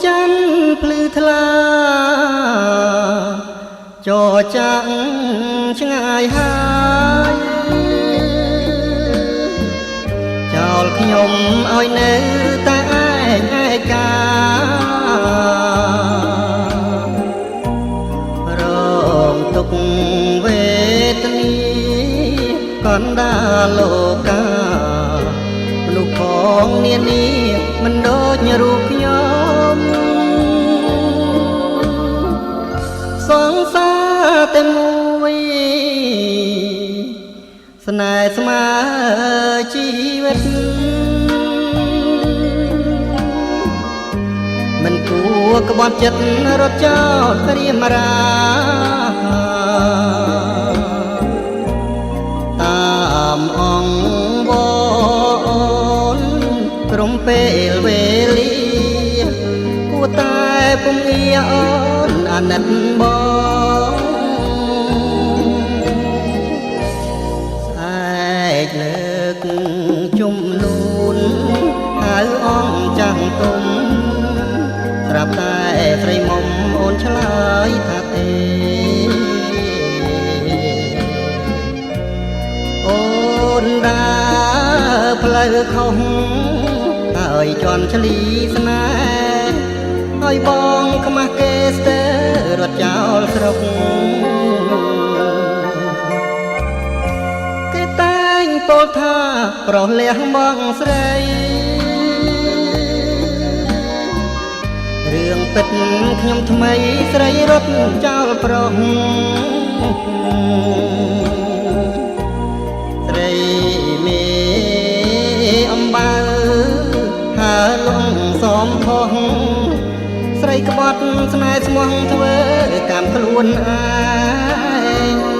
จันทร์ភ្លឺថ្លាចរចាក់ឆ្ងាយហើយចោលខ្ញុំឲ្យនៅតែឯការងទុក្ខវេទនាកណ្ដាលលោកាមនុស្សផងនានាមិនដូចរូបខ្ញុំសង្សារតែមួយស្នេហ៍ស្មើជីវិតមិនគួរក្បត់ចិត្តរត់ចោលរៀមរាតាមអង្គវនក្រុមពេលវេលាគួរតែពំងាអូនអាណិតបងស្អែកលើកជំនូនហៅអង្គចាំងទុំស្រាប់តែស្រីមុំអូនឆ្លើយថាទេអូនដើរផ្លូវខុសហើយជន់ឆ្លីស្នេហ៍ឲ្យបងខ្មាស់គេស្ទើររត់ចោលស្រុកគេតែងពោលថាប្រុសលះបងស្រីរឿងពិតខ្ញុំថ្មីស្រីរត់ចោលប្រុសស្រីមេអំបើហើលងសំផុសស្រីក្បត់ស្នេហ៍ស្មោះធ្វើកម្មខ្លួនឯង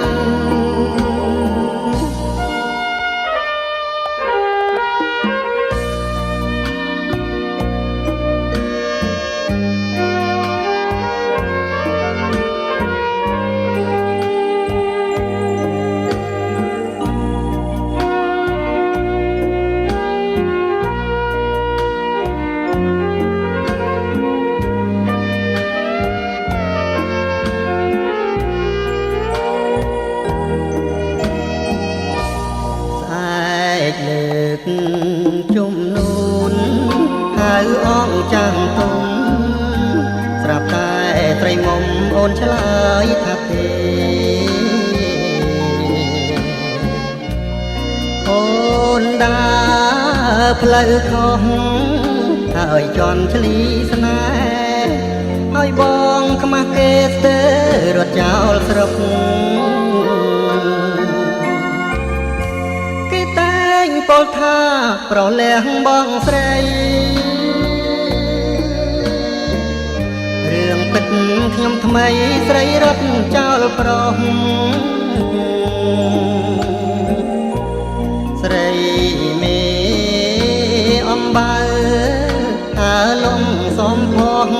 លើកជំនូនហៅអងចាំងទុំស្រាប់តែត្រីមុំអូនឆ្លើយថាទេអូនដើរផ្លូវខុសហើយជន់ឆ្លីស្នេហ៍ឲ្យបងខ្មាស់គេស្ទើររត់ចោលស្រុកពោលថាប្រលះបងស្រីរឿងពិតខ្ញុំថ្មីស្រីរត់ចោលប្រុសស្រីមេអំបើហើលំសំផុស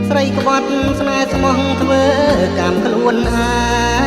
ស្រីក្បត់ស្នេហ៍ស្មោះធ្វើកម្មខ្លួនឯង